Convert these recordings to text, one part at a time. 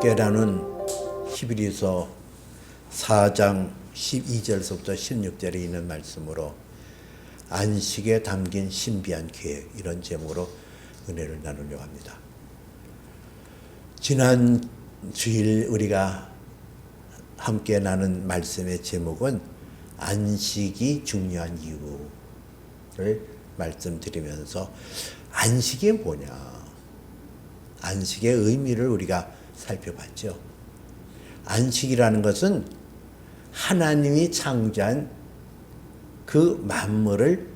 함께라는 히브리서 4장 12절서부터 16절에 있는 말씀으로 안식에 담긴 신비한 계획, 이런 제목으로 은혜를 나누려고 합니다. 지난 주일 우리가 함께 나눈 말씀의 제목은 안식이 중요한 이유를 말씀드리면서 안식이 뭐냐, 안식의 의미를 우리가 살펴봤죠. 안식이라는 것은 하나님이 창조한 그 만물을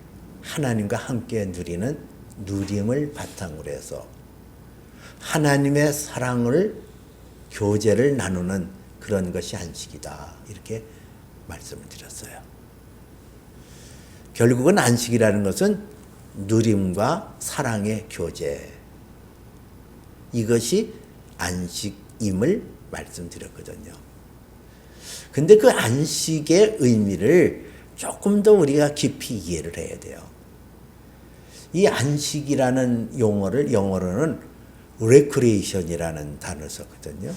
하나님과 함께 누리는 누림을 바탕으로 해서 하나님의 사랑을, 교제를 나누는 그런 것이 안식이다, 이렇게 말씀을 드렸어요. 결국은 안식이라는 것은 누림과 사랑의 교제, 이것이 안식임을 말씀드렸거든요. 근데 그 안식의 의미를 조금 더 우리가 깊이 이해를 해야 돼요. 이 안식이라는 용어를 영어로는 recreation이라는 단어를 썼거든요.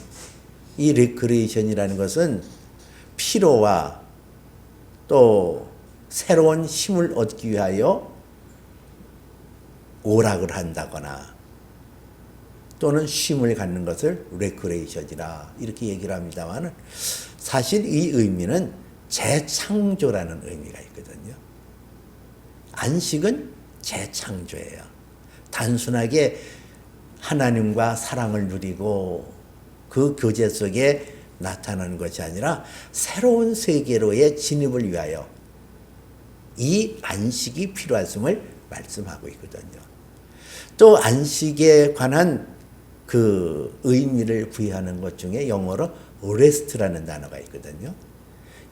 이 recreation이라는 것은 피로와 또 새로운 힘을 얻기 위하여 오락을 한다거나 또는 쉼을 갖는 것을 recreation이라 이렇게 얘기를 합니다만, 사실 이 의미는 재창조라는 의미가 있거든요. 안식은 재창조예요. 단순하게 하나님과 사랑을 누리고 그 교제 속에 나타나는 것이 아니라 새로운 세계로의 진입을 위하여 이 안식이 필요했음을 말씀하고 있거든요. 또 안식에 관한 그 의미를 부여하는 것 중에 영어로 rest라는 단어가 있거든요.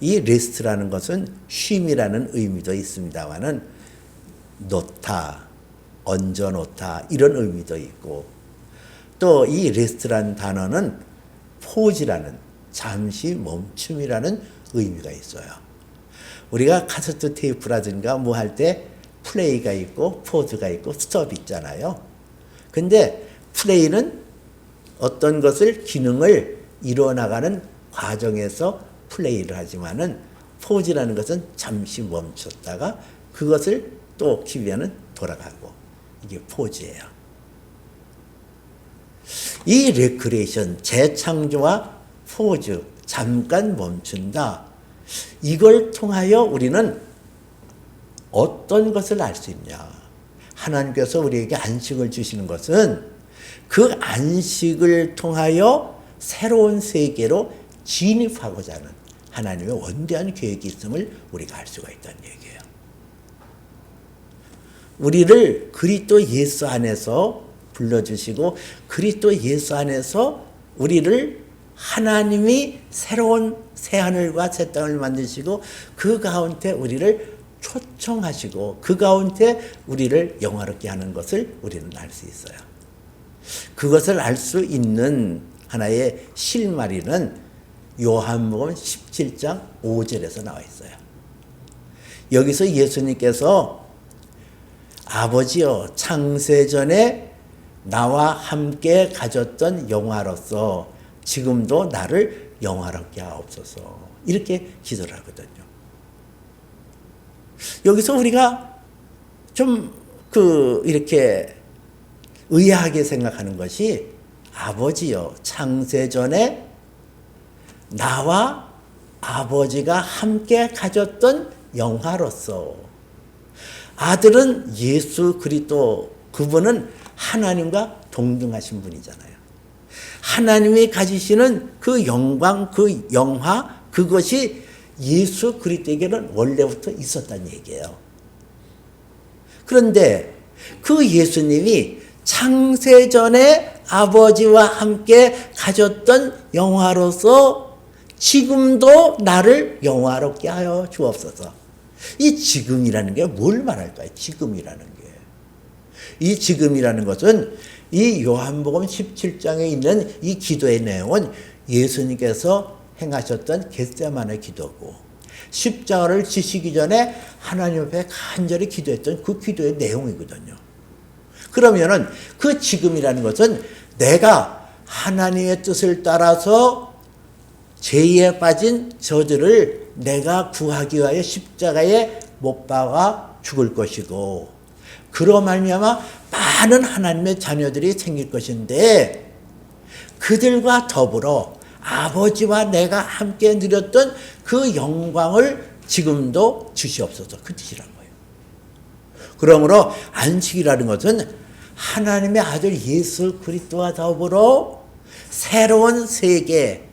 이 rest라는 것은 쉼이라는 의미도 있습니다만은 놓다, 얹어놓다, 이런 의미도 있고, 또 이 rest라는 단어는 pause라는, 잠시 멈춤이라는 의미가 있어요. 우리가 카세트 테이프라든가 뭐 할 때 플레이가 있고 포즈가 있고 스톱이 있잖아요. 근데 플레이는 어떤 것을, 기능을 이루어나가는 과정에서 플레이를 하지만은 포즈라는 것은 잠시 멈췄다가 그것을 또 키우면은 돌아가고, 이게 포즈예요. 이 레크레이션, 재창조와 포즈, 잠깐 멈춘다, 이걸 통하여 우리는 어떤 것을 알 수 있냐. 하나님께서 우리에게 안식을 주시는 것은 그 안식을 통하여 새로운 세계로 진입하고자 하는 하나님의 원대한 계획이 있음을 우리가 알 수가 있다는 얘기예요. 우리를 그리스도 예수 안에서 불러주시고 그리스도 예수 안에서 우리를 하나님이 새로운 새하늘과 새 땅을 만드시고 그 가운데 우리를 초청하시고 그 가운데 우리를 영화롭게 하는 것을 우리는 알 수 있어요. 그것을 알 수 있는 하나의 실마리는 요한복음 17장 5절에서 나와 있어요. 여기서 예수님께서 아버지여, 창세전에 나와 함께 가졌던 영화로서 지금도 나를 영화롭게 하옵소서, 이렇게 기도를 하거든요. 여기서 우리가 좀 이렇게 의아하게 생각하는 것이, 아버지여, 창세전에 나와 아버지가 함께 가졌던 영화로서, 아들은 예수 그리스도, 그분은 하나님과 동등하신 분이잖아요. 하나님이 가지시는 그 영광, 그 영화, 그것이 예수 그리스도에게는 원래부터 있었다는 얘기예요. 그런데 그 예수님이 창세전에 아버지와 함께 가졌던 영화로서 지금도 나를 영화롭게 하여 주옵소서. 이 지금이라는 게 뭘 말할까요? 지금이라는 게. 이 지금이라는 것은 이 요한복음 17장에 있는 이 기도의 내용은 예수님께서 행하셨던 겟세마네 기도고, 십자가를 지시기 전에 하나님 앞에 간절히 기도했던 그 기도의 내용이거든요. 그러면은 그 지금이라는 것은 내가 하나님의 뜻을 따라서 죄에 빠진 저들을 내가 구하기 위하여 십자가에 못 박아 죽을 것이고, 그로 말미암아 많은 하나님의 자녀들이 생길 것인데, 그들과 더불어 아버지와 내가 함께 누렸던 그 영광을 지금도 주시옵소서, 그 뜻이란 거예요. 그러므로 안식이라는 것은 하나님의 아들 예수 그리스도와 더불어 새로운 세계,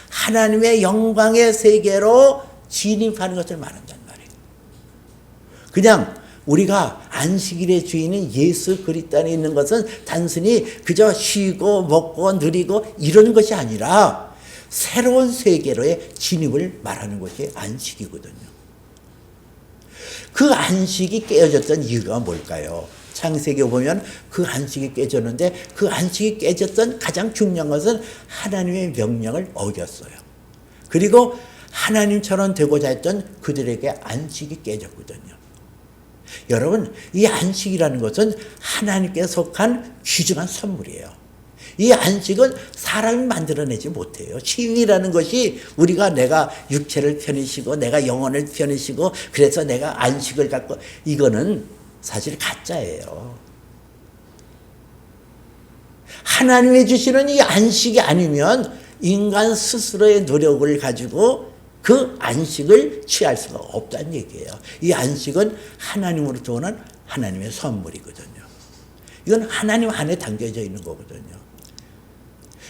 하나님의 영광의 세계로 진입하는 것을 말한단 말이에요. 그냥 우리가 안식일의 주인인 예수 그리스도 안에 있는 것은 단순히 그저 쉬고 먹고 누리고 이런 것이 아니라 새로운 세계로의 진입을 말하는 것이 안식이거든요. 그 안식이 깨어졌던 이유가 뭘까요? 창세기 보면 그 안식이 깨졌는데, 그 안식이 깨졌던 가장 중요한 것은 하나님의 명령을 어겼어요. 그리고 하나님처럼 되고자 했던 그들에게 안식이 깨졌거든요. 여러분, 이 안식이라는 것은 하나님께 속한 귀중한 선물이에요. 이 안식은 사람이 만들어내지 못해요. 쉼이라는 것이 우리가 내가 육체를 편히 쉬고 내가 영혼을 편히 쉬고 그래서 내가 안식을 갖고, 이거는 사실 가짜예요. 하나님이 주시는 이 안식이 아니면 인간 스스로의 노력을 가지고 그 안식을 취할 수가 없다는 얘기예요. 이 안식은 하나님으로부터 오는 하나님의 선물이거든요. 이건 하나님 안에 담겨져 있는 거거든요.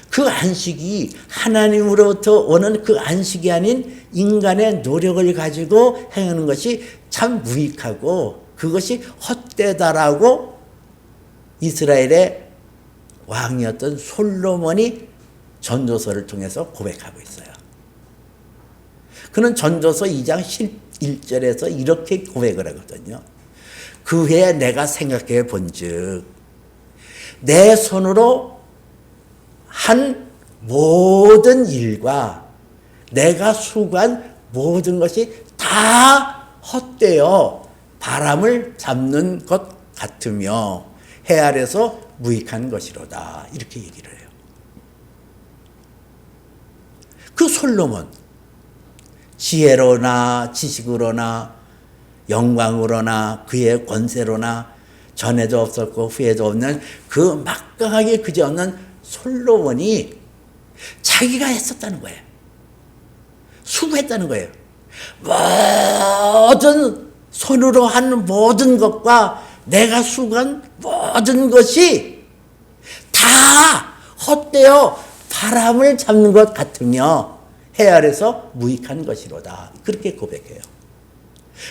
그 안식이 하나님으로부터 오는 그 안식이 아닌 인간의 노력을 가지고 행하는 것이 참 무익하고 그것이 헛되다라고 이스라엘의 왕이었던 솔로몬이 전도서를 통해서 고백하고 있어요. 그는 전도서 2장 11절에서 이렇게 고백을 하거든요. 그 해에 내가 생각해 본즉 내 손으로 한 모든 일과 내가 수고한 모든 것이 다 헛되어 바람을 잡는 것 같으며 해 아래서 무익한 것이로다, 이렇게 얘기를 해요. 그 솔로몬, 지혜로나 지식으로나 영광으로나 그의 권세로나 전에도 없었고 후에도 없는 그 막강하게 그지없는 솔로몬이 자기가 했었다는 거예요. 수고했다는 거예요. 모든 손으로 한 모든 것과 내가 수고한 모든 것이 다 헛되어 바람을 잡는 것 같으며 해 아래서 무익한 것이로다, 그렇게 고백해요.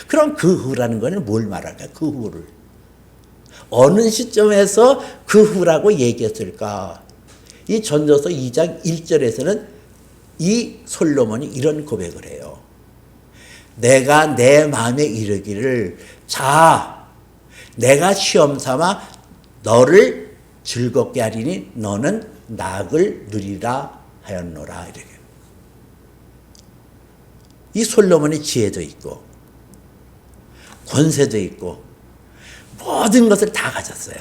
그럼 그 후라는 것은 뭘 말할까? 그 후를 어느 시점에서 그 후라고 얘기했을까? 이 전도서 2장 1절에서는 이 솔로몬이 이런 고백을 해요. 내가 내 마음에 이르기를 자, 내가 시험 삼아 너를 즐겁게 하리니 너는 낙을 누리라 하였노라, 이렇게. 이 솔로몬이 지혜도 있고 권세도 있고 모든 것을 다 가졌어요.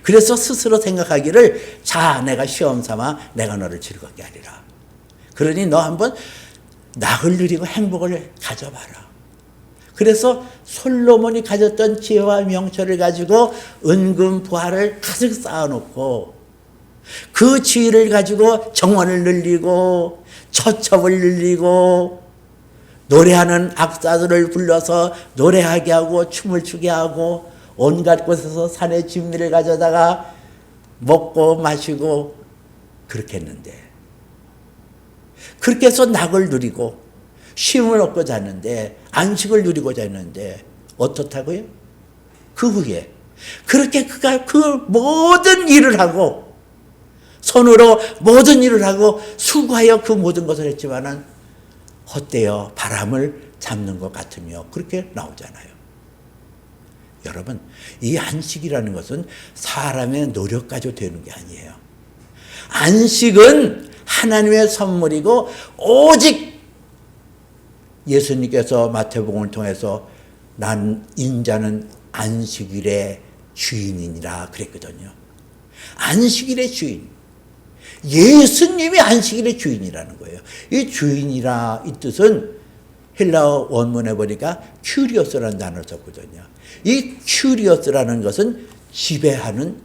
그래서 스스로 생각하기를 자, 내가 시험 삼아 내가 너를 즐겁게 하리라. 그러니 너 한번 낙을 누리고 행복을 가져봐라. 그래서 솔로몬이 가졌던 지혜와 명철을 가지고 은금 부하를 가득 쌓아놓고 그 지혜를 가지고 정원을 늘리고 처첩을 늘리고 노래하는 악사들을 불러서 노래하게 하고 춤을 추게 하고 온갖 곳에서 산의 진미를 가져다가 먹고 마시고 그렇게 했는데, 그렇게 해서 낙을 누리고 쉼을 얻고 잤는데, 안식을 누리고자 했는데 어떻다고요? 그 후에 그렇게 그가 그 모든 일을 하고 손으로 모든 일을 하고 수고하여 그 모든 것을 했지만은 헛되어 바람을 잡는 것 같으며, 그렇게 나오잖아요. 여러분, 이 안식이라는 것은 사람의 노력 가지고 되는 게 아니에요. 안식은 하나님의 선물이고 오직 예수님께서 마태복음을 통해서 난 인자는 안식일의 주인이니라 그랬거든요. 안식일의 주인. 예수님이 안식일의 주인이라는 거예요. 이 주인이라 이 뜻은 헬라어 원문에 보니까 큐리오스라는 단어를 썼거든요. 이 큐리오스라는 것은 지배하는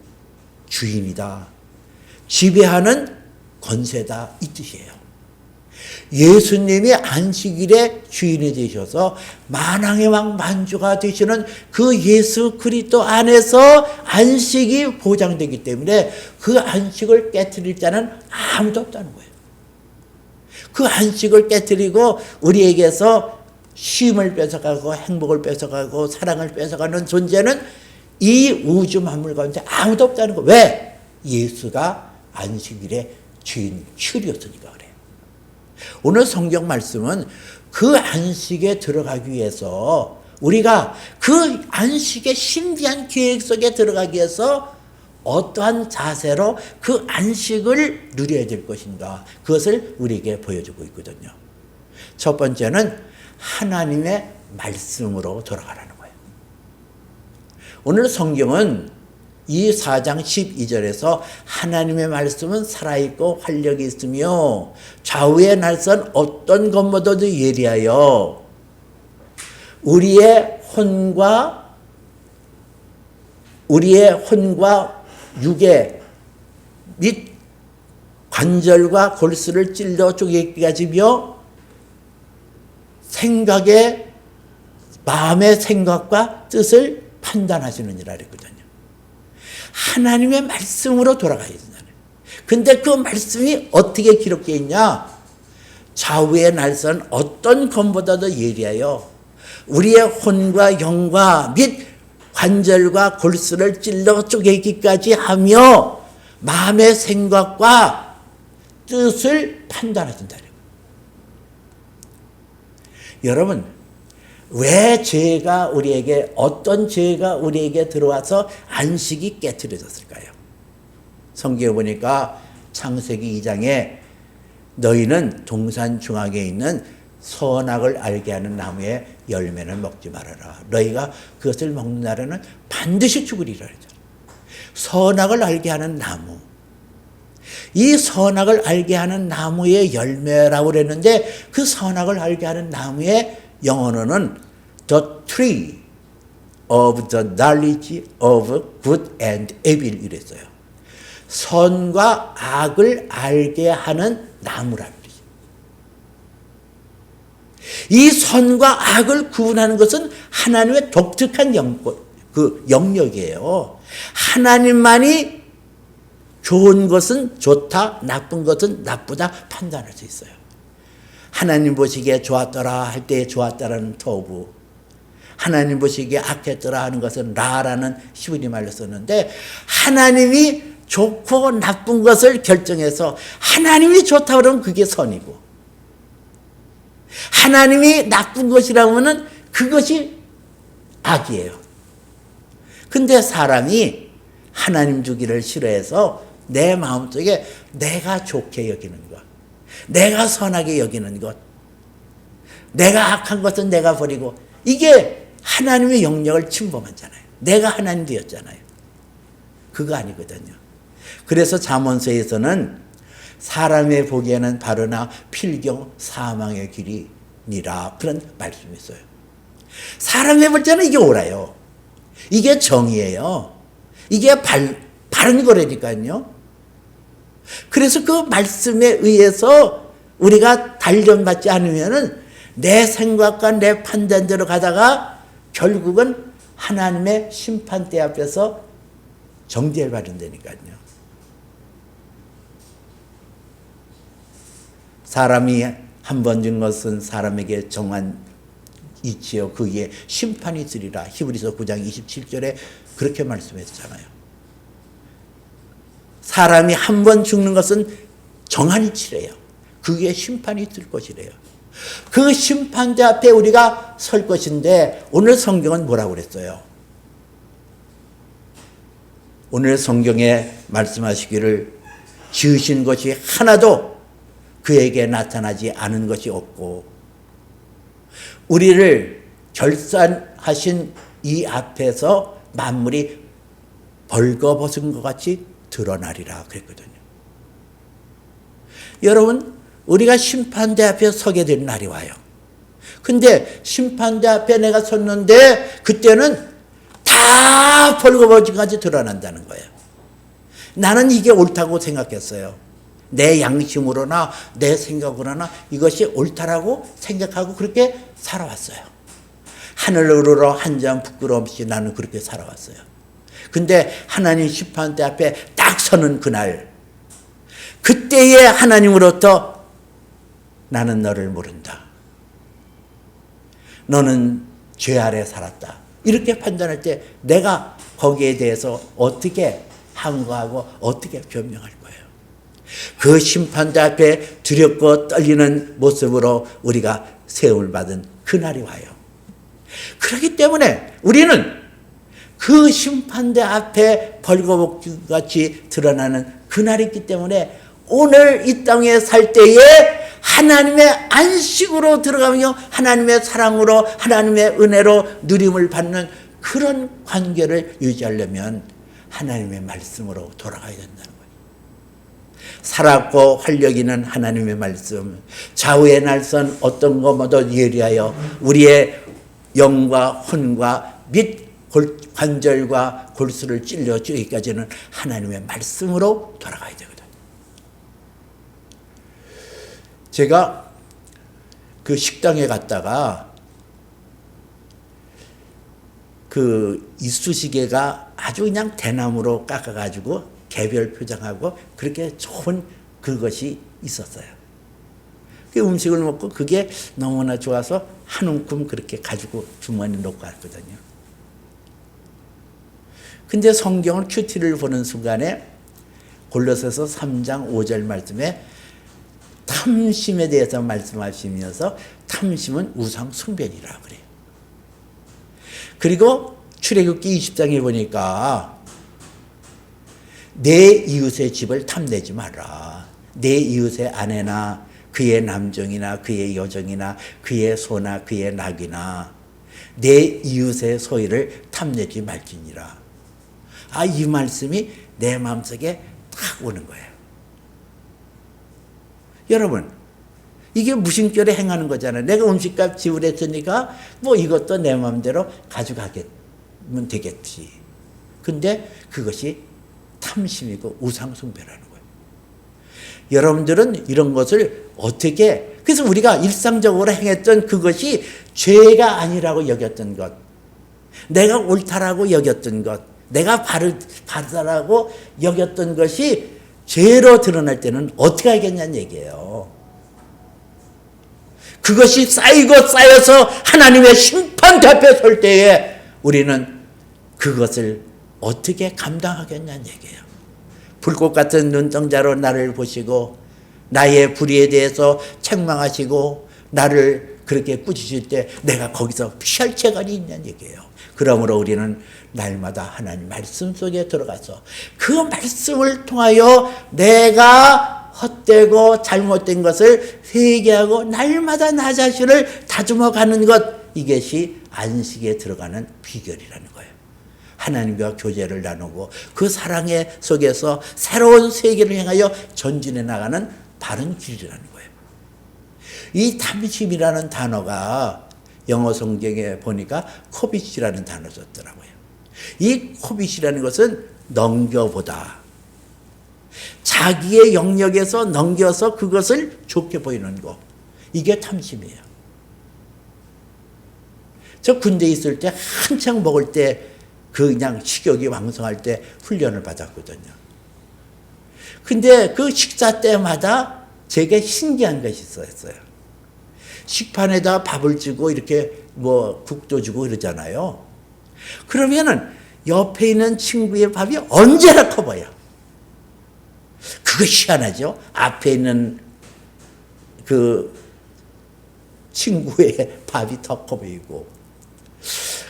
주인이다. 지배하는 권세다 이 뜻이에요. 예수님이 안식일의 주인이 되셔서 만왕의 왕 만주가 되시는 그 예수 그리스도 안에서 안식이 보장되기 때문에 그 안식을 깨트릴 자는 아무도 없다는 거예요. 그 안식을 깨트리고 우리에게서 쉼을 뺏어가고 행복을 뺏어가고 사랑을 뺏어가는 존재는 이 우주 만물 가운데 아무도 없다는 거예요. 왜? 예수가 안식일의 주인 큐리오스니까 그래요. 오늘 성경 말씀은 그 안식에 들어가기 위해서 우리가 그 안식의 신비한 계획 속에 들어가기 위해서 어떠한 자세로 그 안식을 누려야 될 것인가 그것을 우리에게 보여주고 있거든요. 첫 번째는 하나님의 말씀으로 돌아가라는 거예요. 오늘 성경은 이 4장 12절에서 하나님의 말씀은 살아있고 활력이 있으며 좌우의 날선 어떤 것보다도 예리하여 우리의 혼과 육의 및 관절과 골수를 찔러 쪼개기까지며 마음의 생각과 뜻을 판단하시느니라 그랬거든요. 하나님의 말씀으로 돌아가야 된다는. 근데 그 말씀이 어떻게 기록되어 있냐? 좌우의 날선 어떤 검보다도 예리하여 우리의 혼과 영과 및 관절과 골수를 찔러 쪼개기까지 하며 마음의 생각과 뜻을 판단하신다. 여러분, 왜 어떤 죄가 우리에게 들어와서 안식이 깨트려졌을까요? 성경에 보니까 창세기 2장에 너희는 동산 중앙에 있는 선악을 알게 하는 나무의 열매는 먹지 말아라. 너희가 그것을 먹는 날에는 반드시 죽으리라 그러죠. 선악을 알게 하는 나무. 이 선악을 알게 하는 나무의 열매라고 그랬는데 그 선악을 알게 하는 나무의 영어로는 the tree of the knowledge of good and evil 이랬어요. 선과 악을 알게 하는 나무라는 뜻이에요. 이 선과 악을 구분하는 것은 하나님의 독특한 영역이에요. 하나님만이 좋은 것은 좋다, 나쁜 것은 나쁘다 판단할 수 있어요. 하나님 보시기에 좋았더라 할 때 좋았다라는 토부, 하나님 보시기에 악했더라 하는 것은 라라는 히브리 말로 썼는데 하나님이 좋고 나쁜 것을 결정해서 하나님이 좋다고 그러면 그게 선이고 하나님이 나쁜 것이라고 하면 그것이 악이에요. 근데 사람이 하나님 주기를 싫어해서 내 마음속에 내가 좋게 여기는 것, 내가 선하게 여기는 것, 내가 악한 것은 내가 버리고 이게 하나님의 영역을 침범하잖아요. 내가 하나님 되었잖아요. 그거 아니거든요. 그래서 잠언서에서는 사람의 보기에는 바르나 필경 사망의 길이니라 그런 말씀이 있어요. 사람의 볼 때는 이게 옳아요. 이게 정의예요. 이게 바른 거라니까요. 그래서 그 말씀에 의해서 우리가 단련받지 않으면은 내 생각과 내 판단대로 가다가 결국은 하나님의 심판대 앞에서 정죄를 받는다니까요. 사람이 한 번 준 것은 사람에게 정한 이치요 그 위에 심판이 있으리라. 히브리서 9장 27절에 그렇게 말씀했잖아요. 사람이 한 번 죽는 것은 정한 이치래요. 그 위에 심판이 있을 것이래요. 그 심판대 앞에 우리가 설 것인데 오늘 성경은 뭐라고 그랬어요? 오늘 성경에 말씀하시기를 지으신 것이 하나도 그에게 나타나지 않은 것이 없고 우리를 결산하신 이 앞에서 만물이 벌거벗은 것 같이 드러나리라 그랬거든요. 여러분, 우리가 심판대 앞에 서게 될 날이 와요. 근데 심판대 앞에 내가 섰는데 그때는 다 벌거벗은까지 드러난다는 거예요. 나는 이게 옳다고 생각했어요. 내 양심으로나 내 생각으로나 이것이 옳다라고 생각하고 그렇게 살아왔어요. 하늘으로 한 점 부끄러움 없이 나는 그렇게 살아왔어요. 근데 하나님 심판대 앞에 딱 서는 그날, 그때에 하나님으로부터 나는 너를 모른다. 너는 죄 아래 살았다. 이렇게 판단할 때 내가 거기에 대해서 어떻게 항거하고 어떻게 변명할 거예요. 그 심판대 앞에 두렵고 떨리는 모습으로 우리가 세움을 받은 그날이 와요. 그렇기 때문에 우리는 그 심판대 앞에 벌거벗기같이 드러나는 그날이 있기 때문에 오늘 이 땅에 살 때에 하나님의 안식으로 들어가며 하나님의 사랑으로 하나님의 은혜로 누림을 받는 그런 관계를 유지하려면 하나님의 말씀으로 돌아가야 된다는 거예요. 살았고 활력 있는 하나님의 말씀, 좌우의 날선 어떤 것보다 예리하여 우리의 영과 혼과 및 관절과 골수를 찔러 주기까지는 하나님의 말씀으로 돌아가야 되거든요. 제가 그 식당에 갔다가 그 이쑤시개가 아주 그냥 대나무로 깎아가지고 개별 표장하고 그렇게 좋은 그것이 있었어요. 그 음식을 먹고 그게 너무나 좋아서 한 움큼 그렇게 가지고 주머니에 놓고 갔거든요. 근데 성경을 큐티를 보는 순간에 골로새서 3장 5절 말씀에 탐심에 대해서 말씀하시면서 탐심은 우상 숭배니라 그래요. 그리고 출애굽기 20장에 보니까 내 이웃의 집을 탐내지 마라. 내 이웃의 아내나 그의 남종이나 그의 여종이나 그의 소나 그의 낙이나 내 이웃의 소유를 탐내지 말지니라. 이 말씀이 내 마음속에 딱 오는 거예요. 여러분, 이게 무심결에 행하는 거잖아요. 내가 음식값 지불했으니까 뭐 이것도 내 마음대로 가져가면 되겠지. 근데 그것이 탐심이고 우상숭배라는 거예요. 여러분들은 이런 것을 어떻게, 그래서 우리가 일상적으로 행했던 그것이 죄가 아니라고 여겼던 것, 내가 옳다라고 여겼던 것, 내가 바르다라고 여겼던 것이 죄로 드러날 때는 어떻게 하겠냐는 얘기예요. 그것이 쌓이고 쌓여서 하나님의 심판 앞에 설 때에 우리는 그것을 어떻게 감당하겠냐는 얘기예요. 불꽃 같은 눈동자로 나를 보시고 나의 불의에 대해서 책망하시고 나를 그렇게 꾸짖을 때 내가 거기서 피할 재간이 있냐는 얘기예요. 그러므로 우리는 날마다 하나님 말씀 속에 들어가서 그 말씀을 통하여 내가 헛되고 잘못된 것을 회개하고 날마다 나 자신을 다듬어가는 것, 이것이 안식에 들어가는 비결이라는 거예요. 하나님과 교제를 나누고 그 사랑의 속에서 새로운 세계를 향하여 전진해 나가는 바른 길이라는 거예요. 이 탐심이라는 단어가 영어 성경에 보니까 코빗이라는 단어 썼더라고요. 이 코빗이라는 것은 넘겨보다, 자기의 영역에서 넘겨서 그것을 좋게 보이는 거, 이게 탐심이에요. 저 군대에 있을 때 한창 먹을 때 그냥 식욕이 왕성할 때 훈련을 받았거든요. 근데 그 식사 때마다 제게 신기한 것이 있었어요. 식판에다 밥을 주고 이렇게 뭐 국도 주고 그러잖아요. 그러면은 옆에 있는 친구의 밥이 언제나 커 보여. 그거 희한하죠? 앞에 있는 그 친구의 밥이 더 커 보이고.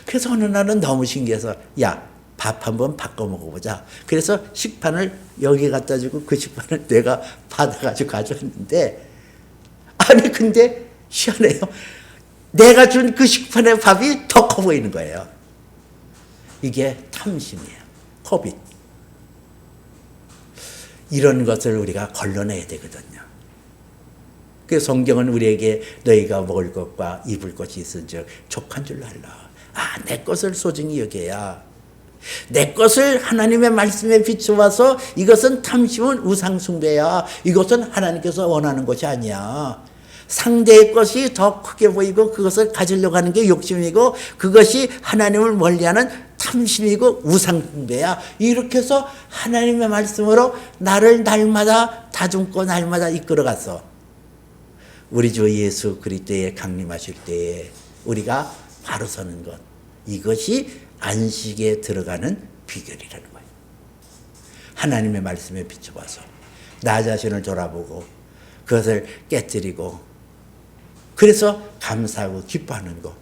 그래서 어느 날은 너무 신기해서 야, 밥 한번 바꿔 먹어보자. 그래서 식판을 여기 갖다 주고 그 식판을 내가 받아가지고 가져왔는데, 아니 근데 희한해요. 내가 준 그 식판의 밥이 더 커 보이는 거예요. 이게 탐심이에요. 코빗. 이런 것을 우리가 걸러내야 되거든요. 그 성경은 우리에게 너희가 먹을 것과 입을 것이 있은즉 족한 줄로 알라. 아, 내 것을 소중히 여겨야, 내 것을 하나님의 말씀에 비추어서 이것은 탐심은 우상숭배야. 이것은 하나님께서 원하는 것이 아니야. 상대의 것이 더 크게 보이고 그것을 가지려고 하는 게 욕심이고 그것이 하나님을 멀리하는 탐심이고 우상숭배야. 이렇게 해서 하나님의 말씀으로 나를 날마다 다듬고 날마다 이끌어갔어. 우리 주 예수 그리스도에 강림하실 때에 우리가 바로 서는 것, 이것이 안식에 들어가는 비결이라는 거예요. 하나님의 말씀에 비춰봐서 나 자신을 돌아보고 그것을 깨뜨리고 그래서 감사하고 기뻐하는 것,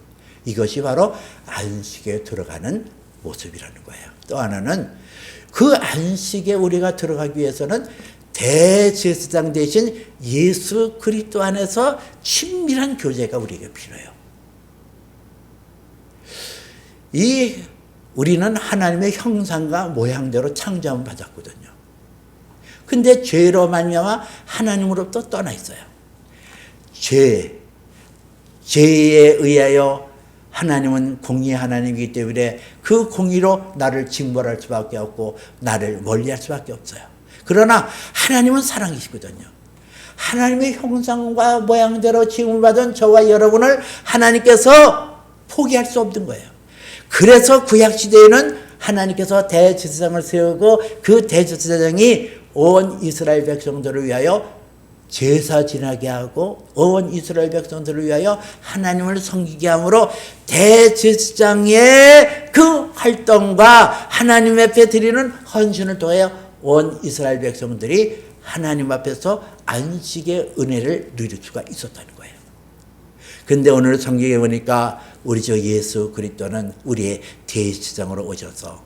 이것이 바로 안식에 들어가는 모습이라는 거예요. 또 하나는 그 안식에 우리가 들어가기 위해서는 대제사장 대신 예수 그리스도 안에서 친밀한 교제가 우리에게 필요해요. 우리는 하나님의 형상과 모양대로 창조함을 받았거든요. 근데 죄로 말미암아 하나님으로부터 떠나 있어요. 죄에 의하여 하나님은 공의의 하나님이기 때문에 그 공의로 나를 징벌할 수밖에 없고 나를 멀리할 수밖에 없어요. 그러나 하나님은 사랑이시거든요. 하나님의 형상과 모양대로 지음을 받은 저와 여러분을 하나님께서 포기할 수 없는 거예요. 그래서 구약시대에는 하나님께서 대제사장을 세우고 그 대제사장이 온 이스라엘 백성들을 위하여 제사 지나게 하고 온 이스라엘 백성들을 위하여 하나님을 섬기게 함으로 대제사장의 그 활동과 하나님 앞에 드리는 헌신을 통하여 온 이스라엘 백성들이 하나님 앞에서 안식의 은혜를 누릴 수가 있었다는 거예요. 그런데 오늘 성경에 보니까 우리 주 예수 그리스도는 우리의 대제사장으로 오셔서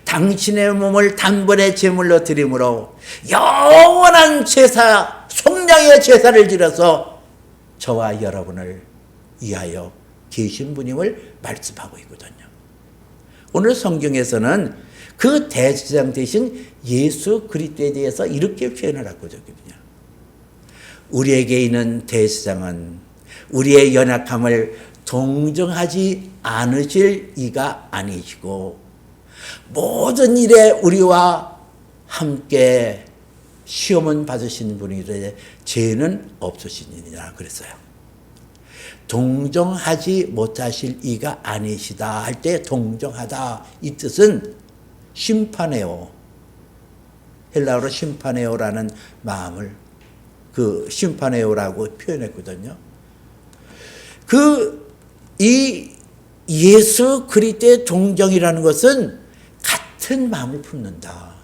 당신의 몸을 단번에 제물로 드림으로 영원한 제사, 속량의 제사를 지려서 저와 여러분을 위하여 계신 분임을 말씀하고 있거든요. 오늘 성경에서는 그 대제사장 대신 예수 그리스도에 대해서 이렇게 표현을 하거든요. 우리에게 있는 대제사장은 우리의 연약함을 동정하지 않으실 이가 아니시고 모든 일에 우리와 함께 시험은 받으신 분이래 죄는 없으시니라 그랬어요. 동정하지 못하실 이가 아니시다 할 때 동정하다 이 뜻은 심판해요. 헬라어로 심판해요라는 마음을 그 심판해요라고 표현했거든요. 이 예수 그리스도의 동정이라는 것은 같은 마음을 품는다,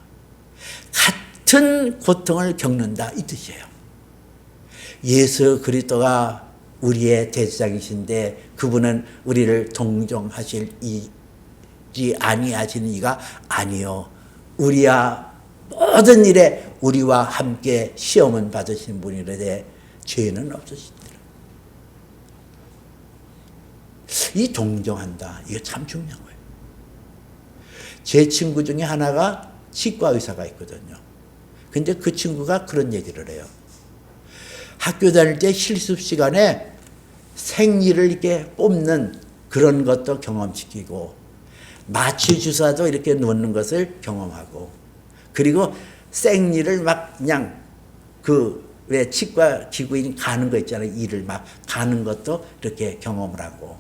같은 고통을 겪는다 이 뜻이에요. 예수 그리스도가 우리의 대제사장이신데 그분은 우리를 동정하시지 아니하시는 이가 아니요 우리야 모든 일에 우리와 함께 시험은 받으신 분이라되 죄는 없으시더라. 이 동정한다, 이거 참 중요한 거예요. 제 친구 중에 하나가 치과 의사가 있거든요. 근데 그 친구가 그런 얘기를 해요. 학교 다닐 때 실습 시간에 생리를 이렇게 뽑는 그런 것도 경험시키고 마취 주사도 이렇게 놓는 것을 경험하고 그리고 생리를 막 그냥 왜 치과 기구인 가는 거 있잖아요. 이를 막 가는 것도 이렇게 경험을 하고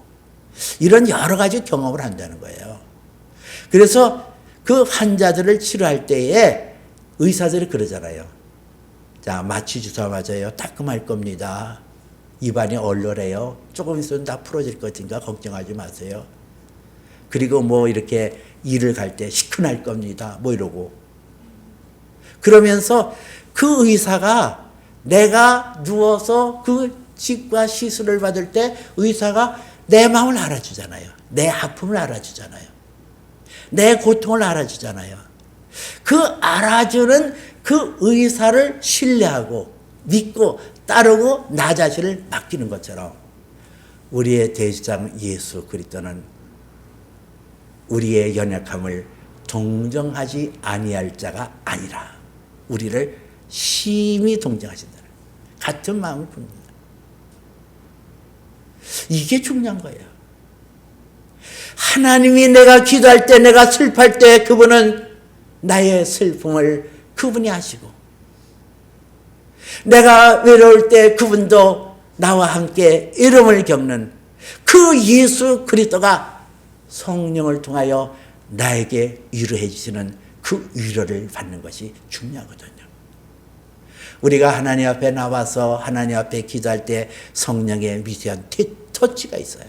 이런 여러 가지 경험을 한다는 거예요. 그래서 그 환자들을 치료할 때에 의사들이 그러잖아요. 자, 마취 주사 맞아요. 따끔할 겁니다. 입안이 얼얼해요. 조금 있으면 다 풀어질 것인가 걱정하지 마세요. 그리고 뭐 이렇게 일을 갈 때 시큰할 겁니다. 뭐 이러고. 그러면서 그 의사가 내가 누워서 그 치과 시술을 받을 때 의사가 내 마음을 알아주잖아요. 내 아픔을 알아주잖아요. 내 고통을 알아주잖아요. 그 알아주는 그 의사를 신뢰하고 믿고 따르고 나 자신을 맡기는 것처럼 우리의 대제사장 예수 그리스도는 우리의 연약함을 동정하지 아니할 자가 아니라 우리를 심히 동정하신다. 같은 마음을 품는다. 이게 중요한 거예요. 하나님이 내가 기도할 때, 내가 슬퍼할 때 그분은 나의 슬픔을 그분이 아시고, 내가 외로울 때 그분도 나와 함께 이름을 겪는 그 예수 그리스도가 성령을 통하여 나에게 위로해 주시는 그 위로를 받는 것이 중요하거든요. 우리가 하나님 앞에 나와서 하나님 앞에 기도할 때 성령의 미세한 터치가 있어요.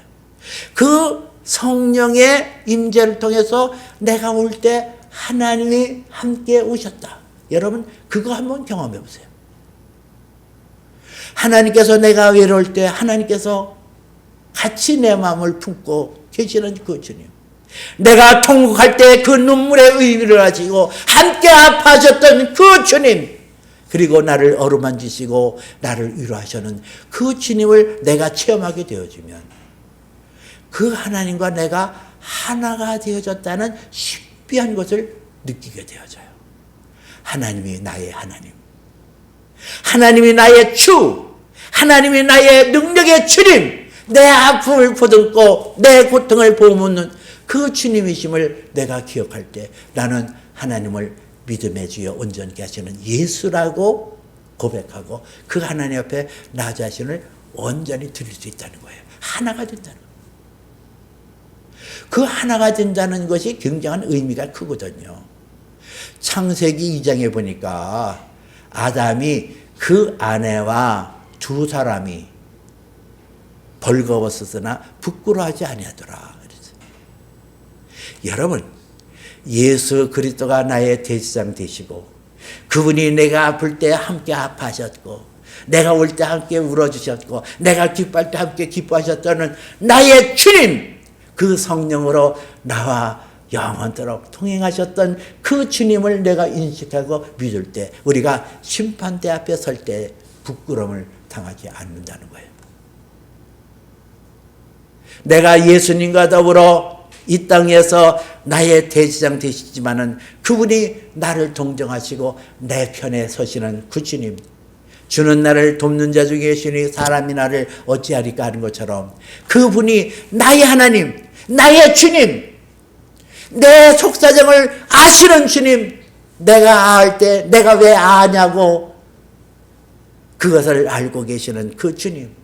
그 성령의 임재를 통해서 내가 올 때 하나님이 함께 오셨다. 여러분 그거 한번 경험해 보세요. 하나님께서 내가 외로울 때 하나님께서 같이 내 마음을 품고 계시는 그 주님. 내가 통곡할 때 그 눈물의 의미를 가지고 함께 아파하셨던 그 주님. 그리고 나를 어루만지시고 나를 위로하시는 그 주님을 내가 체험하게 되어지면 그 하나님과 내가 하나가 되어졌다는 신비한 것을 느끼게 되어져요. 하나님이 나의 하나님. 하나님이 나의 주. 하나님이 나의 능력의 주님. 내 아픔을 보듬고 내 고통을 보묻는 그 주님이심을 내가 기억할 때 나는 하나님을 믿음의 주여 온전케 하시는 예수라고 고백하고 그 하나님 앞에 나 자신을 온전히 드릴 수 있다는 거예요. 하나가 된다는 거예요. 그 하나가 된다는 것이 굉장한 의미가 크거든요. 창세기 2장에 보니까 아담이 그 아내와 두 사람이 벌거웠으나 부끄러워하지 아니하더라. 여러분, 예수 그리스도가 나의 대제사장 되시고 그분이 내가 아플 때 함께 아파하셨고 내가 올 때 함께 울어주셨고 내가 기뻐할 때 함께 기뻐하셨다는 나의 주님, 그 성령으로 나와 영원토록 통행하셨던 그 주님을 내가 인식하고 믿을 때 우리가 심판대 앞에 설 때 부끄러움을 당하지 않는다는 거예요. 내가 예수님과 더불어 이 땅에서 나의 대제사장 되시지만은 그분이 나를 동정하시고 내 편에 서시는 그 주님, 주는 나를 돕는 자 중에 계시니 사람이 나를 어찌하리까 하는 것처럼 그분이 나의 하나님, 나의 주님, 내 속사정을 아시는 주님, 내가 알 때 내가 왜 아냐고 그것을 알고 계시는 그 주님,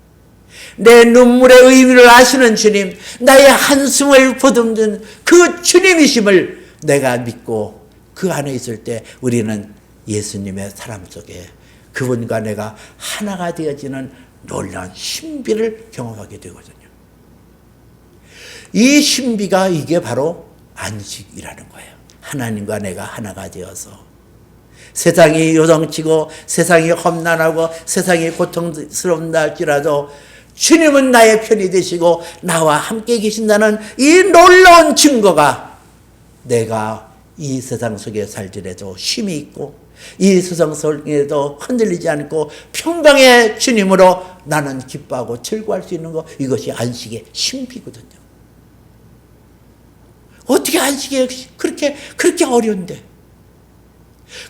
내 눈물의 의미를 아시는 주님, 나의 한숨을 보듬는 그 주님이심을 내가 믿고 그 안에 있을 때 우리는 예수님의 사람 속에 그분과 내가 하나가 되어지는 놀라운 신비를 경험하게 되거든요. 이 신비가 이게 바로 안식이라는 거예요. 하나님과 내가 하나가 되어서 세상이 요동치고 세상이 험난하고 세상이 고통스럽다 할지라도 주님은 나의 편이 되시고 나와 함께 계신다는 이 놀라운 증거가 내가 이 세상 속에 살지라도 쉼이 있고 이 세상 속에도 흔들리지 않고 평강의 주님으로 나는 기뻐하고 즐거워할 수 있는 것, 이것이 안식의 신비거든요. 어떻게 안식이 그렇게 어려운데,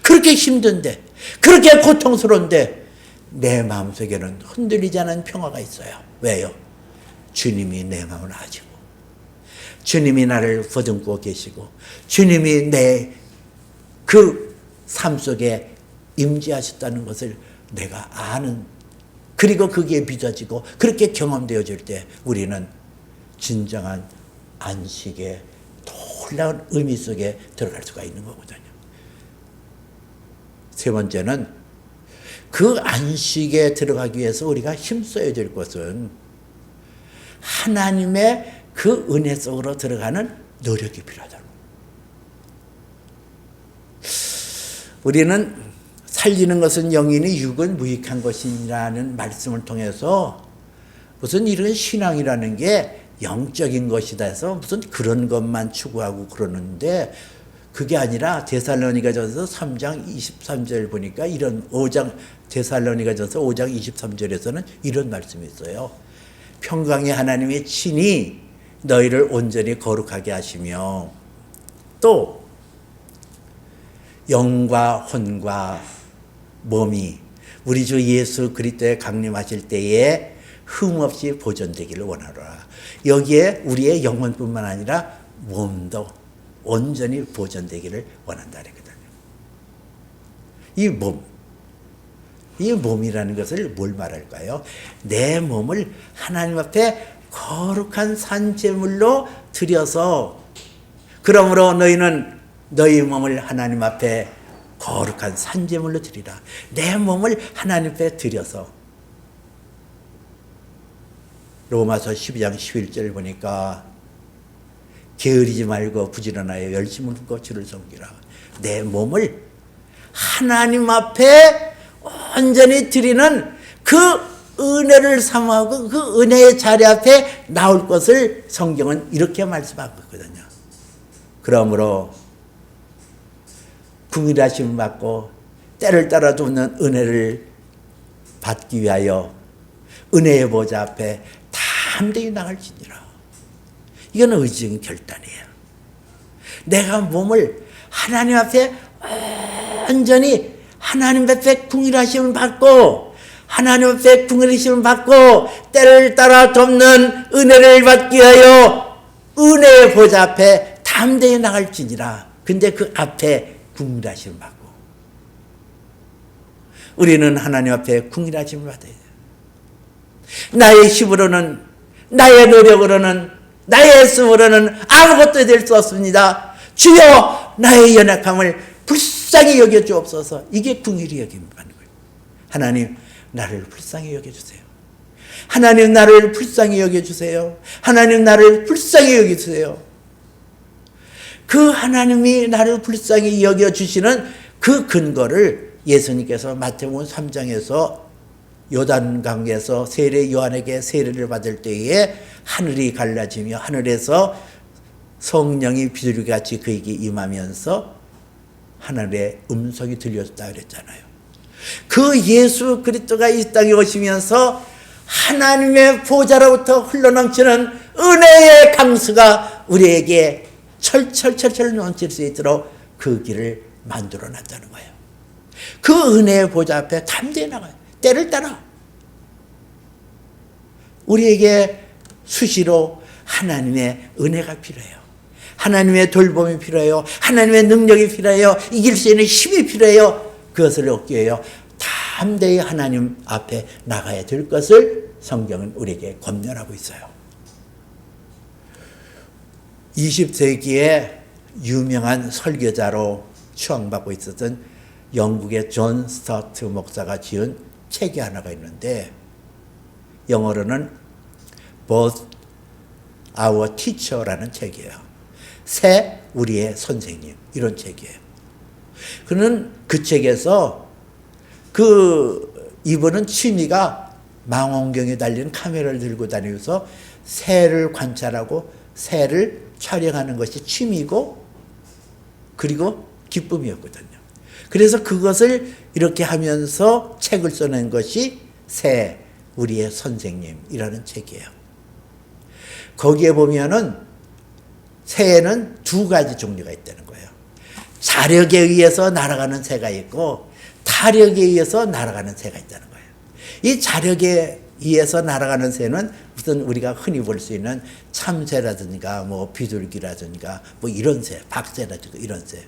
그렇게 힘든데, 그렇게 고통스러운데 내 마음속에는 흔들리지 않은 평화가 있어요. 왜요? 주님이 내 마음을 아시고 주님이 나를 보듬고 계시고 주님이 내 그 삶 속에 임재하셨다는 것을 내가 아는, 그리고 그게 믿어지고 그렇게 경험되어질 때 우리는 진정한 안식의 놀라운 의미 속에 들어갈 수가 있는 거거든요. 세 번째는 그 안식에 들어가기 위해서 우리가 힘써야 될 것은 하나님의 그 은혜 속으로 들어가는 노력이 필요하다. 우리는 살리는 것은 영이니 육은 무익한 것이라는 말씀을 통해서 무슨 이런 신앙이라는 게 영적인 것이다 해서 무슨 그런 것만 추구하고 그러는데 그게 아니라 데살로니가전서 3장 23절 보니까 이런 5장 데살로니가전서 5장 23절에서는 이런 말씀이 있어요. 평강의 하나님이 친히 너희를 온전히 거룩하게 하시며 또 영과 혼과 몸이 우리 주 예수 그리스도에 강림하실 때에 흠없이 보존되기를 원하노라. 여기에 우리의 영혼뿐만 아니라 몸도 온전히 보존되기를 원한다 그랬거든요. 이 몸이라는 것을 뭘 말할까요? 내 몸을 하나님 앞에 거룩한 산제물로 드려서, 그러므로 너희는 너희 몸을 하나님 앞에 거룩한 산제물로 드리라. 내 몸을 하나님 앞에 드려서. 로마서 12장 11절 보니까 게으르지 말고 부지런하여 열심을 붓고 주를 섬기라. 내 몸을 하나님 앞에 온전히 드리는 그 은혜를 삼하고 그 은혜의 자리 앞에 나올 것을 성경은 이렇게 말씀하고 있거든요. 그러므로 긍휼하심을 받고 때를 따라 돕는 은혜를 받기 위하여 은혜의 보좌 앞에 담대히 나갈지니라. 이건 의지적인 결단이에요. 내가 몸을 하나님 앞에 온전히 하나님 앞에 긍휼하심을 받고 하나님 앞에 긍휼하심을 받고 때를 따라 돕는 은혜를 받기 위하여 은혜의 보좌 앞에 담대히 나갈지니라. 근데 그 앞에 긍휼하심을 받고, 우리는 하나님 앞에 긍휼하심을 받아야 돼요. 나의 힘으로는, 나의 노력으로는, 나의 애씀으로는 아무것도 될 수 없습니다. 주여 나의 연약함을 불쌍히 여겨주옵소서. 이게 긍휼히 여김을 받는 거예요. 하나님 나를 불쌍히 여겨주세요. 하나님 나를 불쌍히 여겨주세요. 하나님 나를 불쌍히 여겨주세요. 그 하나님이 나를 불쌍히 여겨주시는 그 근거를 예수님께서 마태복음 3장에서 요단강에서 세례 요한에게 세례를 받을 때에 하늘이 갈라지며 하늘에서 성령이 비둘기같이 그에게 임하면서 하늘의 음성이 들렸다 그랬잖아요. 그 예수 그리스도가 이 땅에 오시면서 하나님의 보좌로부터 흘러넘치는 은혜의 강수가 우리에게 철철철철 넘칠 수 있도록 그 길을 만들어 놨다는 거예요. 그 은혜의 보좌 앞에 담대히 나가요. 때를 따라. 우리에게 수시로 하나님의 은혜가 필요해요. 하나님의 돌봄이 필요해요. 하나님의 능력이 필요해요. 이길 수 있는 힘이 필요해요. 그것을 얻기 위하여 담대히 하나님 앞에 나가야 될 것을 성경은 우리에게 권면하고 있어요. 20세기에 유명한 설교자로 추앙받고 있었던 영국의 존 스타트 목사가 지은 책이 하나가 있는데, 영어로는 Both Our Teacher라는 책이에요. 새 우리의 선생님, 이런 책이에요. 그는 그 책에서 이분은 취미가 망원경에 달린 카메라를 들고 다니면서 새를 관찰하고 새를 촬영하는 것이 취미고 그리고 기쁨이었거든요. 그래서 그것을 이렇게 하면서 책을 써낸 것이 새 우리의 선생님이라는 책이에요. 거기에 보면은 새에는 두 가지 종류가 있다는 거예요. 자력에 의해서 날아가는 새가 있고 타력에 의해서 날아가는 새가 있다는 거예요. 이 자력에 의해서 날아가는 새는 우선 우리가 흔히 볼 수 있는 참새라든가 뭐 비둘기라든가 뭐 이런 새, 박새라든가 이런 새.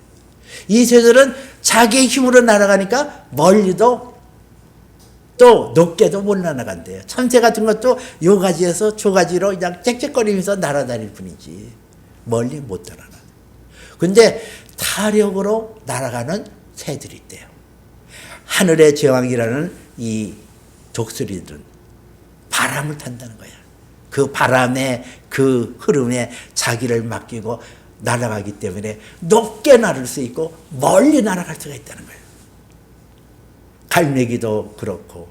이 새들은 자기의 힘으로 날아가니까 멀리도 또 높게도 못 날아간대요. 참새 같은 것도 요 가지에서 저 가지로 그냥 짹짹거리면서 날아다닐 뿐이지 멀리 못 날아가. 근데 타력으로 날아가는 새들이 있대요. 하늘의 제왕이라는 이 독수리들은 바람을 탄다는 거야. 그 바람에 그 흐름에 자기를 맡기고 날아가기 때문에 높게 날을 수 있고 멀리 날아갈 수가 있다는 거예요. 갈매기도 그렇고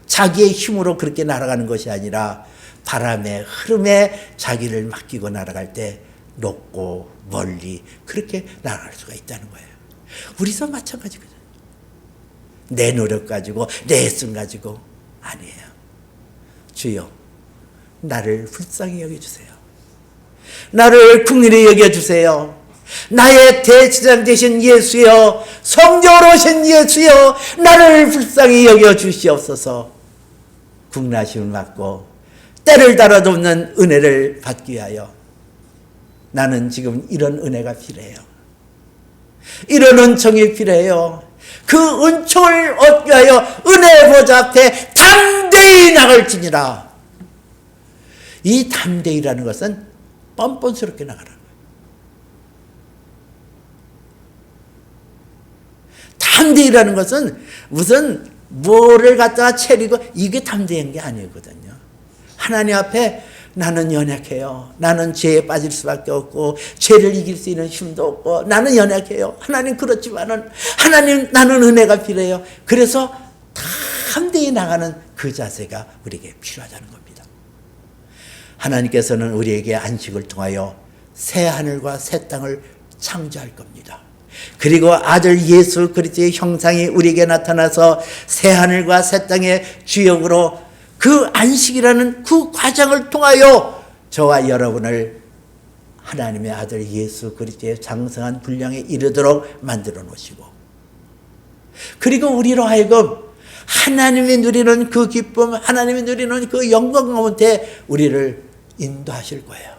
자기의 힘으로 그렇게 날아가는 것이 아니라 바람의 흐름에 자기를 맡기고 날아갈 때 높고 멀리 그렇게 날아갈 수가 있다는 거예요. 우리도 마찬가지거든요. 내 노력 가지고 내 애씀 가지고 아니에요. 주여 나를 불쌍히 여겨주세요. 나를 긍휼히 여겨주세요. 나의 대제사장 되신 예수여, 성령으로 오신 예수여, 나를 불쌍히 여겨 주시옵소서. 국나심을 받고 때를 달아도 없는 은혜를 받기 위하여 나는 지금 이런 은혜가 필요해요. 이런 은총이 필요해요. 그 은총을 얻기 위하여 은혜 보좌 앞에 담대히 나갈지니라. 이 담대히라는 것은 뻔뻔스럽게 나가라는 거예요. 담대히라는 것은 무슨 뭐를 갖다가 차리고 이게 담대한 게 아니거든요. 하나님 앞에 나는 연약해요. 나는 죄에 빠질 수밖에 없고 죄를 이길 수 있는 힘도 없고 나는 연약해요. 하나님 그렇지만은 하나님 나는 은혜가 필요해요. 그래서 담대히 나가는 그 자세가 우리에게 필요하다는 겁니다. 하나님께서는 우리에게 안식을 통하여 새 하늘과 새 땅을 창조할 겁니다. 그리고 아들 예수 그리스도의 형상이 우리에게 나타나서 새 하늘과 새 땅의 주역으로 그 안식이라는 그 과정을 통하여 저와 여러분을 하나님의 아들 예수 그리스도의 장성한 분량에 이르도록 만들어 놓으시고, 그리고 우리로 하여금 하나님이 누리는 그 기쁨, 하나님이 누리는 그 영광 가운데 우리를 인도하실 거예요.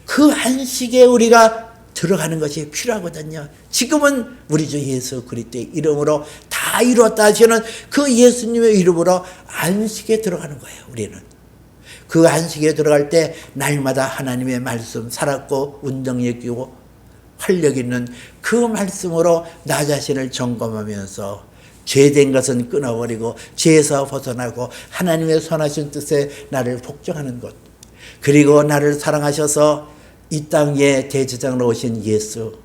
그 안식에 우리가 들어가는 것이 필요하거든요. 지금은 우리 주 예수 그리스도의 이름으로 다 이루었다 하시는 그 예수님의 이름으로 안식에 들어가는 거예요. 우리는 그 안식에 들어갈 때 날마다 하나님의 말씀 살았고 운동력 있고 활력 있는 그 말씀으로 나 자신을 점검하면서 죄된 것은 끊어버리고 죄에서 벗어나고 하나님의 선하신 뜻에 나를 복종하는 것, 그리고 나를 사랑하셔서 이 땅에 대제사장으로 오신 예수,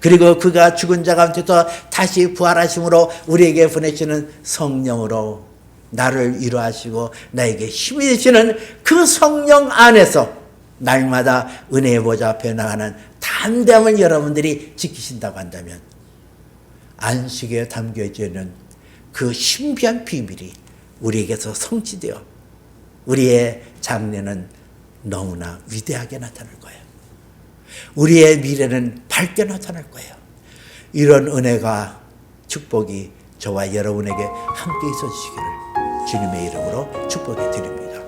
그리고 그가 죽은 자 가운데서 다시 부활하심으로 우리에게 보내시는 성령으로 나를 위로하시고 나에게 힘이 되시는 그 성령 안에서 날마다 은혜의 보좌 앞에 나가는 담대함을 여러분들이 지키신다고 한다면 안식에 담겨져 있는 그 신비한 비밀이 우리에게서 성취되어 우리의 장래는 너무나 위대하게 나타날 거예요. 우리의 미래는 밝게 나타날 거예요. 이런 은혜가 축복이 저와 여러분에게 함께 있어 주시기를 주님의 이름으로 축복해 드립니다.